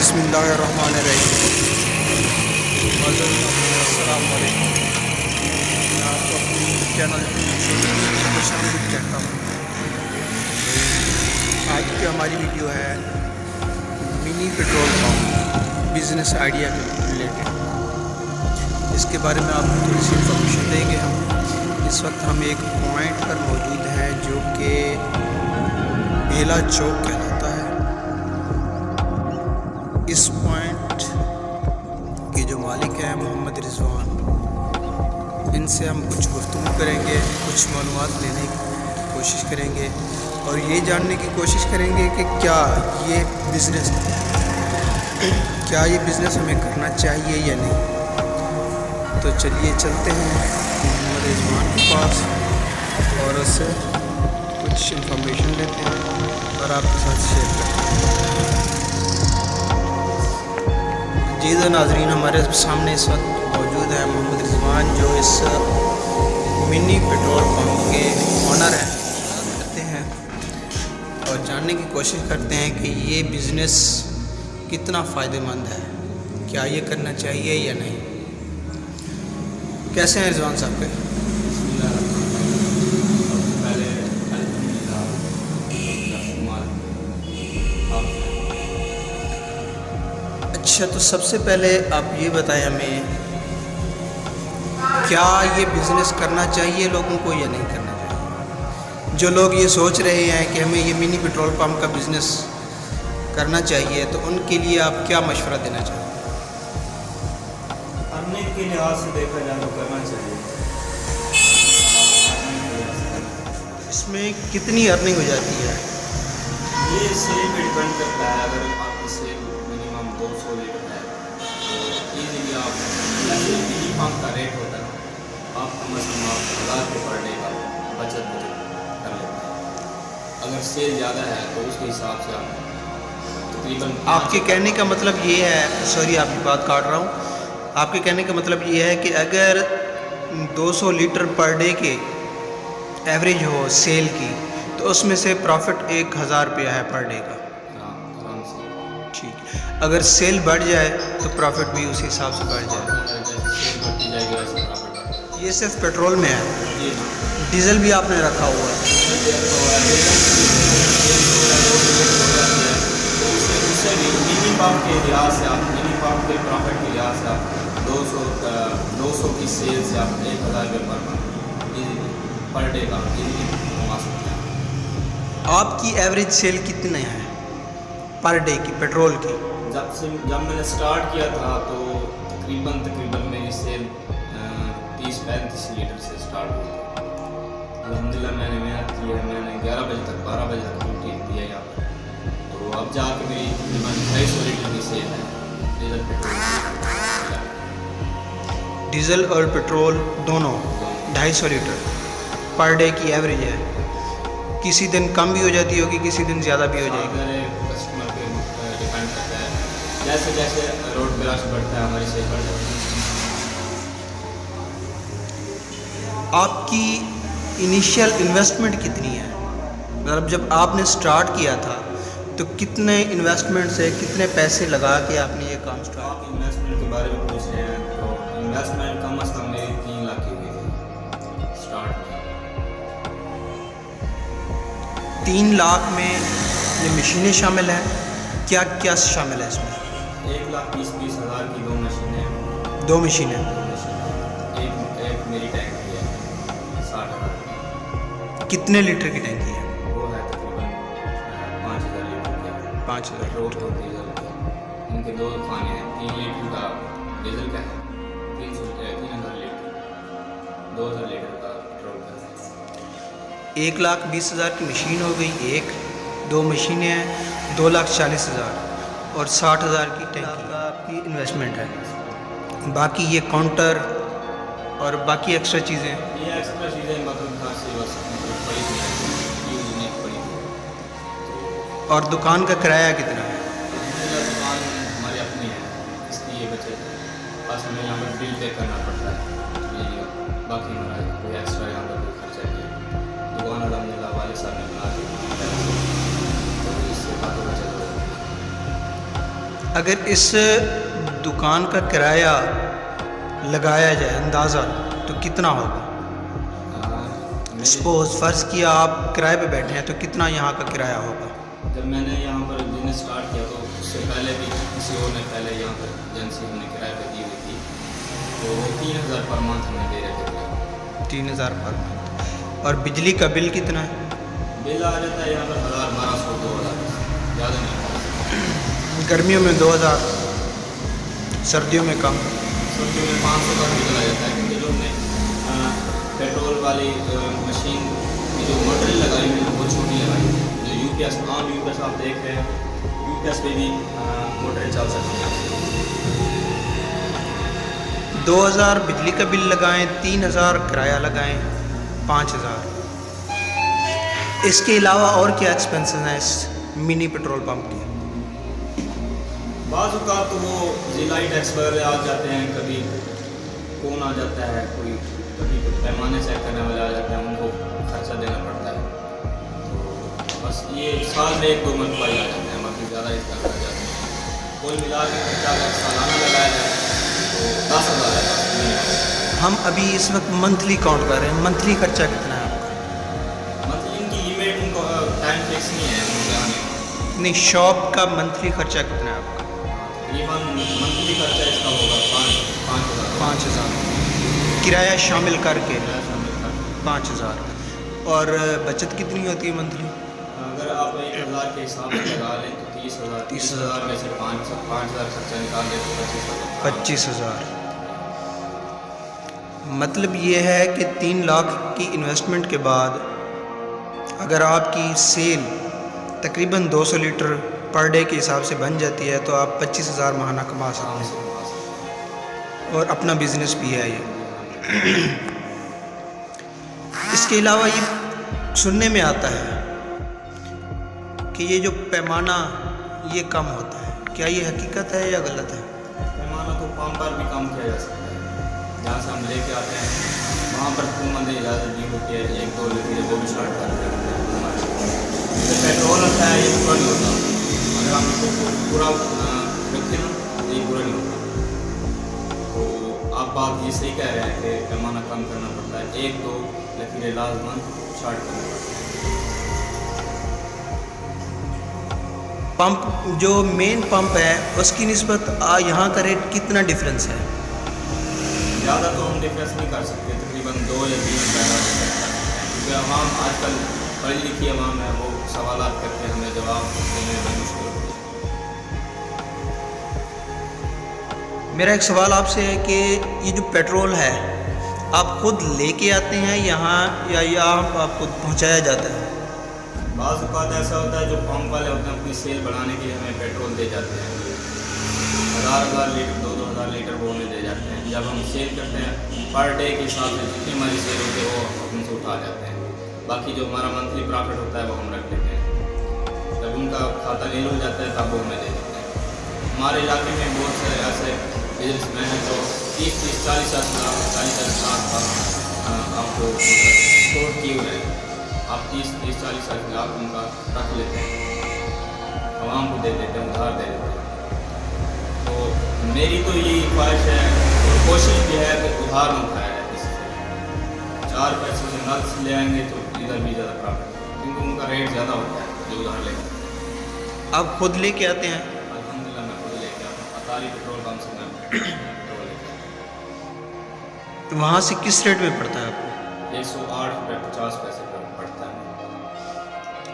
बिस्मिल्लाहिर्रहमानिर्रहीम। अस्सलाम वालेकुम। मैं आपको अपनी चैनल खुशामदीद कहता हूँ। आज की हमारी वीडियो है mini petrol pump business idea के रिलेटेड। इसके बारे में आपको थोड़ी सी इंफॉर्मेशन देंगे हम। इस वक्त हम एक पॉइंट पर मौजूद हैं जो कि बेला चौक कहलाता है। इस पॉइंट के जो मालिक हैं मोहम्मद रिजवान, इनसे हम कुछ गुफ्तगू करेंगे, कुछ मालूमात लेने की कोशिश करेंगे और ये जानने की कोशिश करेंगे कि क्या ये बिज़नेस हमें करना चाहिए या नहीं। तो चलिए चलते हैं मोहम्मद रिजवान के पास और उससे कुछ इंफॉर्मेशन लेते हैं और आपके साथ शेयर करते हैं। जी तो नाज़रीन, हमारे सामने इस वक्त मौजूद है मोहम्मद रिजवान, जो इस मिनी पेट्रोल पंप के ओनर हैं। करते हैं और जानने की कोशिश करते हैं कि ये बिज़नेस कितना फ़ायदेमंद है, क्या ये करना चाहिए या नहीं। कैसे हैं रिजवान साहब के? अच्छा, तो सबसे पहले आप ये बताएं हमें, क्या ये बिज़नेस करना चाहिए लोगों को या नहीं करना चाहिए? जो लोग ये सोच रहे हैं कि हमें ये मिनी पेट्रोल पंप का बिज़नेस करना चाहिए, तो उनके लिए आप क्या मशवरा देना चाहेंगे? अर्निंग के लिहाज से देखा जाए तो करना चाहिए। इसमें कितनी अर्निंग हो जाती है? ये सेल पे डिपेंड करता है। अगर आपकी सेल मिनिमम 200 लीटर है तो ईजीली आप, जैसे मिनी पंप का रेट होता है, आप कम से कम 1000 रुपये पर डे का बचत कर लेते हैं। अगर सेल ज़्यादा है तो उसके हिसाब से आप तकरीबन, आपके कहने का मतलब ये है, सॉरी आपकी बात काट रहा हूँ, आपके कहने का मतलब ये है कि अगर 200 लीटर पर डे के एवरेज हो सेल की, तो उसमें से प्रॉफिट 1000 रुपया है पर डे का। आराम से ठीक, अगर सेल बढ़ जाए तो प्रॉफिट भी उसी हिसाब से बढ़ जाए। जैसे सेल बढ़ती जाएगी वैसे प्रॉफिट। ये सिर्फ पेट्रोल में है, जी डीजल भी आपने रखा हुआ है? उससे भी मिनी पंप के लिहाज से आप, मिनी पंप के प्रॉफिट के लिहाज से आप 200 की सेल से आप 1000 रुपये पर डे का इजीली कमा सकते हैं। आपकी एवरेज सेल कितने हैं पर डे की पेट्रोल की? जब मैंने स्टार्ट किया था तो तकरीबन मेरी सेल 30-35 लीटर से स्टार्ट हुई थी। अल्हम्दुलिल्लाह मैंने मेहनत की है, मैंने 11 बजे तक 12 बजे तक ड्यूटी दी है यहाँ पर। तो अब जाके मेरी तकरीबन 250 लीटर की सेल है डीजल और पेट्रोल दोनों 250 लीटर पर डे की एवरेज है। किसी दिन कम भी हो जाती होगी, किसी दिन ज़्यादा भी हो जाएगी। मेरे कस्टमर पे डिपेंड करता है, जैसे जैसे रोड पे रश बढ़ता है हमारी सेल बढ़ जाती है। आपकी इनिशियल इन्वेस्टमेंट कितनी है? मतलब जब आपने स्टार्ट किया था तो कितने इन्वेस्टमेंट से, कितने पैसे लगा के आपने ये काम स्टार्ट? आप इन्वेस्टमेंट के बारे में पूछ रहे हैं तो इन्वेस्टमेंट कम अज़ कम मेरी 3 लाख की हुई थी स्टार्ट में। 3 लाख में ये मशीनें शामिल हैं? क्या क्या शामिल है इसमें? 1,20,000 की 2 मशीनें। 2 मशीनें। एक मेरी टैंकी है 60,000 की। कितने लीटर की टैंकी है? वो है तकरीबन 5,000 लीटर की। 5000 पेट्रोल और डीजल के इनके 2 खाने हैं। 3 लीटर का डीजल का है, 3,000 लीटर, 2,000 लीटर का पेट्रोल का है। 1,20,000 की मशीन हो गई एक, 2 मशीनें हैं, 2,40,000 और 60,000 की टैंकी का आपकी इन्वेस्टमेंट है। बाकी ये काउंटर और बाकी एक्स्ट्रा चीज़ें। ये एक्स्ट्रा चीज़ें मतलब खास से बस पड़ी थी, यूज नहीं पड़ी थी। और दुकान का किराया कितना है? दुकान हमारी अपनी है, इसकी ये बचत है। बस हमें यहाँ पर बिल पे करना पड़ता है बिजली का, बाकी हमारा कोई एक्स्ट्रा यहाँ पर कोई खर्चा नहीं है। दुकान अल्हम्दुलिल्लाह वाले साहब ने बना दी, तो इससे काफ़ी बचत हो जाती है। अगर इस दुकान का किराया लगाया जाए अंदाज़ा तो कितना होगा? सपोज फ़र्ज़ किया आप किराए पे बैठे हैं तो कितना यहाँ का किराया होगा? जब मैंने यहाँ पर बिजनेस स्टार्ट किया तो उससे पहले भी किसी और ने पहले यहाँ पर एजेंसी हमने किराए पे दी हुई थी, तो 3000 पर मंथ हमें दे रहे थे। 3000 पर मंथ। और बिजली का बिल कितना है? बिल आ जाता है यहाँ पर 1200 2000, ज़्यादा नहीं। गर्मियों में 2000, सर्दियों में कम। सर्दियों में 500 का भी चला जाता है, क्योंकि जो हमने पेट्रोल वाली मशीन की जो मोटर लगाई हुई है वो छोटी लगाई है। जो यूपीएस आम यूपीएस आप देख रहे हैं, यूपीएस पे भी मोटरें चल सकती हैं। 2000 बिजली का बिल लगाएं, 3000 किराया लगाएं, 5000। इसके अलावा और क्या एक्सपेंसेस हैं इस मिनी पेट्रोल पंप के? बाज़ औक़ात तो वो ज़िलाई टैक्स वगैरह आ जाते हैं, कभी कौन आ जाता है, कोई कभी पैमाने चेक करने वाले आ जाते हैं, उनको खर्चा देना पड़ता है। तो बस ये साल में 1-2 मरतबा ही आ जाते हैं, बाकी ज़्यादा इसका खर्च जाता है। कुल मिला के खर्चा अगर सालाना लगाया जाए तो 10,000 है। हम अभी इस वक्त मंथली काउंट कर रहे हैं, मंथली खर्चा कितना है आपका? मतलब इनकी लिमिट, उनको टाइम फिक्स नहीं है उनके आने का। नहीं, शॉप का मंथली खर्चा कितना है आपका? तकरीबन मंथली खर्चा इसका होगा 5,000। 5000 किराया शामिल करके 5000। और बचत कितनी होती है मंथली? अगर आप 1000 के हिसाब से लगा लें तो 30,000। 30,000 में से 5,000 खर्चा निकाल दें तो 25,000। मतलब ये है कि 3 लाख की इन्वेस्टमेंट के बाद अगर आपकी सेल तकरीबन 200 लीटर पर डे के हिसाब से बन जाती है तो आप 25,000 माहाना कमा सकते हैं। और अपना बिजनेस भी है ये। इसके अलावा ये सुनने में आता है कि ये जो पैमाना ये कम होता है, क्या ये हकीकत है या गलत है? पैमाना तो पंप पर भी कम किया जा सकता है। जहाँ से हम लेके आते हैं वहाँ पर हुकूमत इजाज़त दी होती है, 1-2 लीटर वो भी स्टार्ट कर देते हैं। पेट्रोल होता है ये पूरा नहीं होता, अगर हम इसको पूरा रखें ना तो ये पूरा नहीं होता। तो आप बात ये सही कह रहे हैं कि पैमाना कम करना पड़ता है, 1-2 लकीरें लाजमन स्टार्ट करना पड़ता है। पंप जो मेन पंप है उसकी निस्बत यहाँ का रेट कितना डिफरेंस है? ज़्यादा तो हम डिफरेंस नहीं कर सकते, तकरीबन 2 या 3 रुपये, क्योंकि आवाम आजकल पढ़ी लिखी आवाम है, वो सवालात करके हमें जवाब देने में मुश्किल होती है। मेरा एक सवाल आपसे है कि ये जो पेट्रोल है आप खुद लेके आते हैं यहाँ या आपको पहुँचाया जाता है? बाज़ औक़ात ऐसा होता है जो पंप वाले होते हैं अपनी सेल बढ़ाने के लिए हमें पेट्रोल दे जाते हैं, 1000 लीटर 2,000 लीटर वो हमें दे जाते हैं। जब हम सेल करते हैं पर डे के हिसाब से जितनी हमारी सेल होती है वो हमसे उठा जाते हैं, बाकी जो हमारा मंथली प्रॉफिट होता है वो हम रख लेते हैं। जब उनका खाता नील हो जाता है तब वो हमें दे देते हैं। हमारे इलाके में बहुत सारे ऐसे बिजनेसमैन हैं जो 30-40 लाख का आपको स्टोर किए हुए हैं, आप 30-40 लाख उनका रख लेते हैं, आवाम को दे देते हैं, उधार दे देते हैं। तो मेरी तो यही ख्वाहिश है और कोशिश भी है कि उधार न उठाया जाए किसी से। 4 पैसे से नक्स ले आएंगे तो इधर भी ज़्यादा प्रॉफिट, क्योंकि उनका रेट ज़्यादा होता है जो उधार लेंगे। आप खुद लेके आते हैं? अल्हम्दुलिल्लाह मैं खुद लेके आता हूँ, अतारी पेट्रोल पंप से मैं पेट्रोल लेके आता हूँ। तो वहाँ से किस रेट में पड़ता है आपको? 108 रुपये 50 पैसे पर पड़ता है।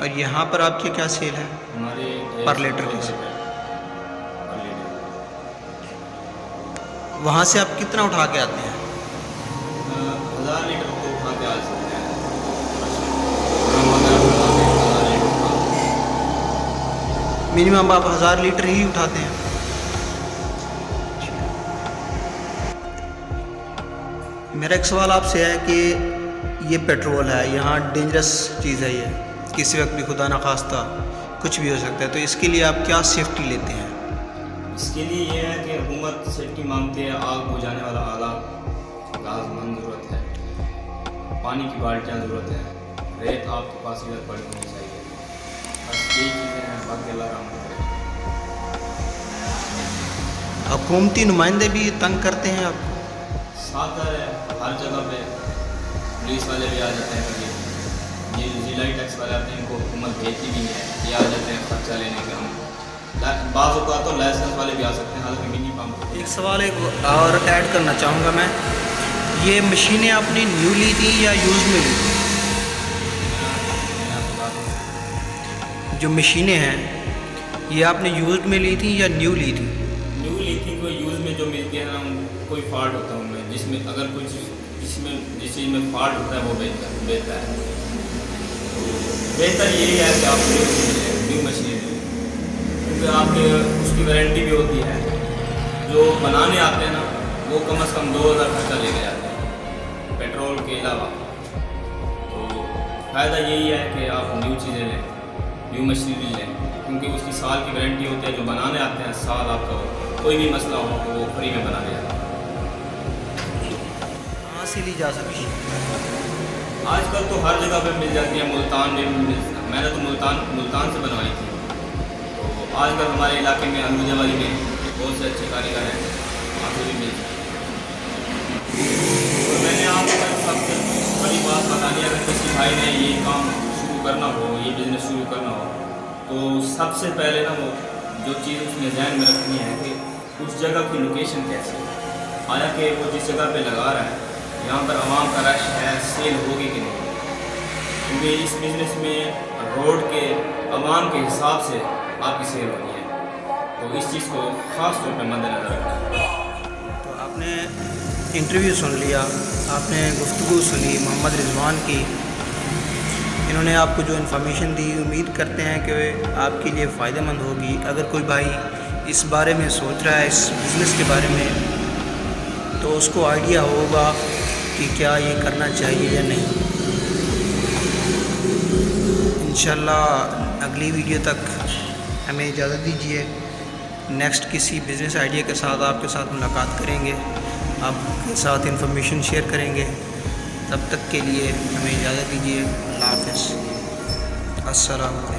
और यहाँ पर आपकी क्या सेल है हमारे पर लीटर की? पर लीटर। वहाँ से आप कितना उठा के आते हैं? 1000 लीटर तो उठा के आ सकते हैं। मिनिमम आप 1000 लीटर ही उठाते हैं? मेरा एक सवाल आपसे है कि ये पेट्रोल है, यहाँ डेंजरस चीज़ है, ये किसी वक्त भी खुदा न खास्ता कुछ भी हो सकता है, तो इसके लिए आप क्या सेफ्टी लेते हैं? इसके लिए ये है कि हुकूमत सेफ्टी मांगती है, आग बुझाने वाला आला लाजमन ज़रूरत है, पानी की बाल्टियाँ ज़रूरत है, रेत आपके पास इधर पड़ी होनी चाहिए, बस यही चीज़ें हैं, बाकी अल्लाह रहमत करे। हुकूमती नुमाइंदे भी तंग करते हैं आपको? साथ है हर जगह पे, पुलिस वाले भी आ जाते हैं कभी, ये जिला टैक्स वाले आते हैं, इनको हुकूमत भेजती भी है, ये आ जाते हैं खर्चा लेने के। हम बाज़ औक़ात तो लाइसेंस वाले भी आ सकते हैं, हालांकि मिनी पंप। एक सवाल एक और ऐड करना चाहूँगा मैं, ये मशीनें आपने न्यू ली थी या यूज़ में ली थी? जो मशीनें हैं ये आपने यूज़ में ली थी या न्यू ली थी? न्यू ली थी। कोई यूज़ में जो मिलती है ना, कोई फॉल्ट होता है उनमें, जिसमें अगर कुछ जिसमें जिस चीज़ में फॉल्ट होता है वो बेहतर है। बेहतर यही है कि आप न्यू मशीन, क्योंकि आपके उसकी वारंटी भी होती है। जो बनाने आते हैं ना वो कम से कम 2000 खर्चा लेके जाते हैं पेट्रोल के अलावा। तो फ़ायदा यही है कि आप न्यू चीज़ें लें, न्यू मशीनरी लें, क्योंकि उसकी साल की वारंटी होती है। जो बनाने आते हैं साल, आपका कोई भी मसला हो तो वो फ्री में बना दिया। कहाँ से ली जा सकती है? आजकल तो हर जगह पे मिल जाती है, मुल्तान में भी मैंने तो मुल्तान से बनवाई थी। तो आजकल हमारे इलाके में अलूजा वाली में बहुत से अच्छे कारीगर हैं, वहाँ से भी मिल जाती है। और मैंने आपको सबसे बड़ी बात बतानी है, अगर किसी भाई ने ये काम शुरू करना हो, ये बिज़नेस शुरू करना हो, तो सबसे पहले ना वो जो चीज़ उसने ध्यान में रखनी है कि उस जगह की लोकेशन कैसी है। हालांकि वो जिस जगह पे लगा रहा है यहाँ पर आवाम का रश है, सेल होगी कि नहीं, क्योंकि इस बिज़नेस में रोड के आवाम के हिसाब से आपकी सेल होनी है। तो इस चीज़ को ख़ास तौर पर मद्देनज़र रखना है। तो आपने इंटरव्यू सुन लिया, आपने गुफ्तगू सुनी मोहम्मद रिजवान की, इन्होंने आपको जो इन्फॉर्मेशन दी, उम्मीद करते हैं कि आपके लिए फ़ायदेमंद होगी। अगर कोई भाई इस बारे में सोच रहा है, इस बिज़नेस के बारे में, तो उसको आइडिया होगा कि क्या ये करना चाहिए या नहीं। इंशाल्लाह अगली वीडियो तक हमें इजाज़त दीजिए। नेक्स्ट किसी बिज़नेस आइडिया के साथ आपके साथ मुलाकात करेंगे, आपके साथ इन्फॉर्मेशन शेयर करेंगे। तब तक के लिए हमें इजाज़त दीजिए। अल्लाह हाफ़िज़। अस्सलाम वालेकुम।